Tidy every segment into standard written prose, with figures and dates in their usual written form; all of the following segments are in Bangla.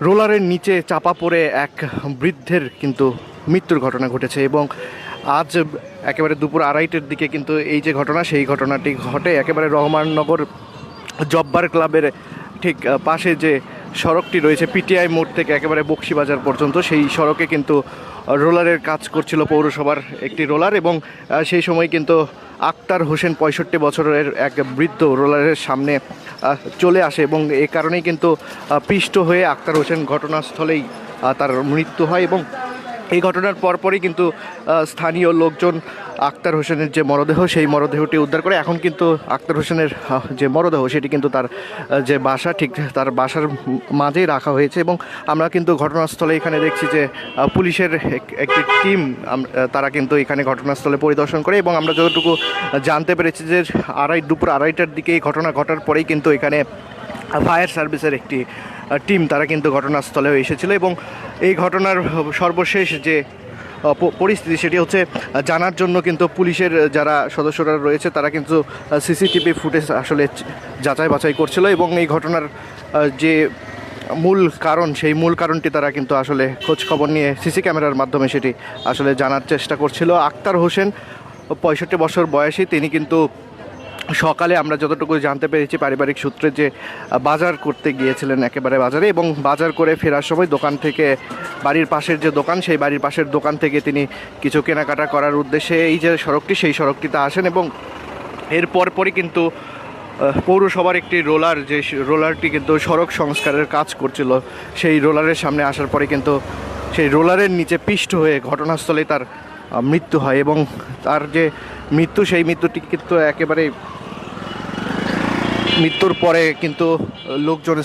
রোলারের নিচে চাপা পড়ে এক বৃদ্ধের কিন্তু মৃত্যুর ঘটনা ঘটেছে এবং আজ একেবারে দুপুর আড়াইটের দিকে কিন্তু এই যে ঘটনা, সেই ঘটনাটি ঘটে একেবারে রহমাননগর জব্বার ক্লাবের ঠিক পাশে যে সড়কটি রয়েছে পিটিআই মোড় থেকে একেবারে বক্সিবাজার পর্যন্ত, সেই সড়কে কিন্তু রোলারের কাজ করছিল পৌরসভার একটি রোলার এবং সেই সময় কিন্তু আক্তার হোসেন ৬৫ বছরের এক বৃদ্ধ রোলারের সামনে চলে আসে এবং এ কারণেই কিন্তু পিষ্ট হয়ে আক্তার হোসেন ঘটনাস্থলেই তার মৃত্যু হয় এবং এই ঘটনার পরপরই কিন্তু স্থানীয় লোকজন আক্তার হোসেনের যে মরদেহ, সেই মরদেহটি উদ্ধার করে। এখন কিন্তু আক্তার হোসেনের যে মরদেহ সেটি কিন্তু তার যে বাসা, ঠিক তার বাসার মাঝেই রাখা হয়েছে এবং আমরা কিন্তু ঘটনাস্থলে এখানে দেখছি যে পুলিশের একটি টিম তারা কিন্তু এখানে ঘটনাস্থলে পরিদর্শন করে এবং আমরা যতটুকু জানতে পেরেছি যে দুপুর আড়াইটার দিকে এই ঘটনা ঘটার পরেই কিন্তু এখানে ফায়ার সার্ভিসের একটি টিম তারা কিন্তু ঘটনাস্থলেও এসেছিল এবং এই ঘটনার সর্বশেষ যে পরিস্থিতি সেটি হচ্ছে জানার জন্য কিন্তু পুলিশের যারা সদস্যরা রয়েছে তারা কিন্তু সিসিটিভি ফুটেজ আসলে যাচাই বাছাই করছিল এবং এই ঘটনার যে মূল কারণ, সেই মূল কারণটি তারা কিন্তু আসলে খোঁজ খবর নিয়ে সিসি ক্যামেরার মাধ্যমে সেটি আসলে জানার চেষ্টা করছিল। আক্তার হোসেন ৬৫ বছর বয়সী, তিনি কিন্তু সকালে আমরা যতটুকু জানতে পেরেছি পারিবারিক সূত্রে যে বাজার করতে গিয়েছিলেন একেবারে বাজারে এবং বাজার করে ফেরার সময় দোকান থেকে, বাড়ির পাশের যে দোকান সেই বাড়ির পাশের দোকান থেকে তিনি কিছু কেনাকাটা করার উদ্দেশ্যে এই যে সড়কটি, সেই সড়কটিতে আসেন এবং এর পরপরই কিন্তু পৌরসভার একটি রোলার, যে রোলারটি কিন্তু সড়ক সংস্কারের কাজ করছিল, সেই রোলারের সামনে আসার পরে কিন্তু সেই রোলারের নিচে পিষ্ট হয়ে ঘটনাস্থলে তার মৃত্যু হয় এবং তার যে মৃত্যু, সেই মৃত্যুটি কিন্তু একেবারে মৃত্যুর পরে কিন্তু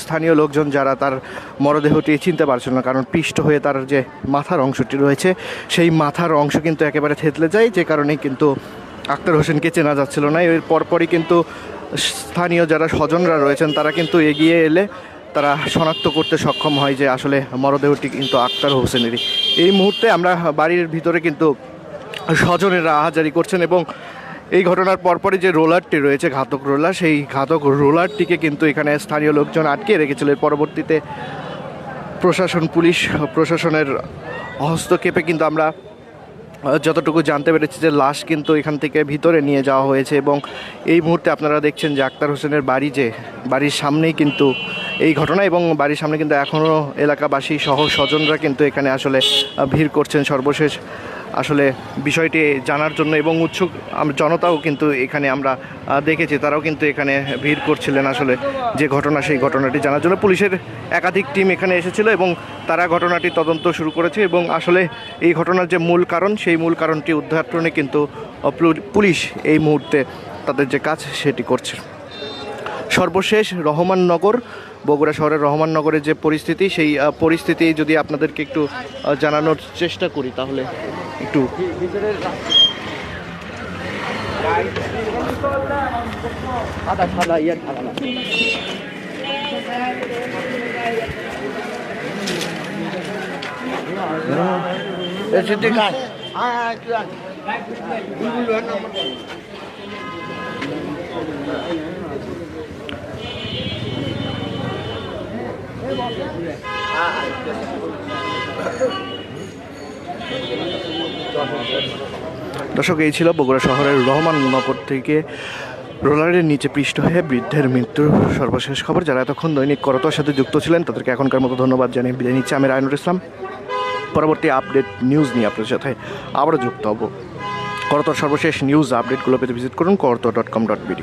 স্থানীয় লোকজন যারা তার মরদেহটি চিনতে পারছিল না, কারণ পিষ্ট হয়ে তার যে মাথার অংশটি রয়েছে সেই মাথার অংশ কিন্তু একেবারে থেতলে যায়, যে কারণে কিন্তু আক্তার হোসেনকে চেনা যাচ্ছিল না। এর পরপরই কিন্তু স্থানীয় যারা স্বজনরা রয়েছেন তারা কিন্তু এগিয়ে এলে তারা শনাক্ত করতে সক্ষম হয় যে আসলে মরদেহটি কিন্তু আক্তার হোসেনেরই। এই মুহূর্তে আমরা বাড়ির ভিতরে কিন্তু স্বজনেরা আহাজারি করছেন এবং এই ঘটনার পরপরই যে রোলারটি রয়েছে, ঘাতক রোলার, সেই ঘাতক রোলারটিকে কিন্তু এখানে স্থানীয় লোকজন আটকে রেখেছিল। পরবর্তীতে পুলিশ প্রশাসনের হস্তক্ষেপে কিন্তু আমরা যতটুকু জানতে পেরেছি যে লাশ কিন্তু এখান থেকে ভিতরে নিয়ে যাওয়া হয়েছে এবং এই মুহূর্তে আপনারা দেখছেন যে আক্তার হোসেনের বাড়ির সামনেই কিন্তু এই ঘটনা এবং বাড়ির সামনে কিন্তু এখনও এলাকাবাসী সহ স্বজনরা কিন্তু এখানে আসলে ভিড় করছেন সর্বশেষ আসলে বিষয়টি জানার জন্য এবং উৎসুক জনতাও কিন্তু এখানে আমরা দেখেছি, তারাও কিন্তু এখানে ভিড় করছিলেন আসলে যে ঘটনা, সেই ঘটনাটি জানার জন্য। পুলিশের একাধিক টিম এখানে এসেছিল এবং তারা ঘটনাটি তদন্ত শুরু করেছে এবং আসলে এই ঘটনার যে মূল কারণ, সেই মূল কারণটি উদ্ঘাটনে কিন্তু পুলিশ এই মুহূর্তে তাদের যে কাজ সেটি করছে। সর্বশেষ রহমাননগর, বগুড়া শহরের রহমাননগরের যে পরিস্থিতি, সেই পরিস্থিতি যদি আপনাদেরকে একটু জানানোর চেষ্টা করি তাহলে একটু দর্শক, এই ছিল বগুড়া শহরের রহমাননগর থেকে রোলারের নিচে পৃষ্ঠ হয়ে বৃদ্ধের মৃত্যুর সর্বশেষ খবর। যারা এতক্ষণ দৈনিক করতোয়ার সাথে যুক্ত ছিলেন তাদেরকে এখনকার মতো ধন্যবাদ জানিয়ে বিদায় নিচ্ছি। আমি রায়নুর ইসলাম। পরবর্তী আপডেট নিউজ নিয়ে আপনাদের সাথে আবারও যুক্ত হব। করতোয়ার সর্বশেষ নিউজ আপডেটগুলো পেতে ভিজিট করুন করতোয়া.com.bd।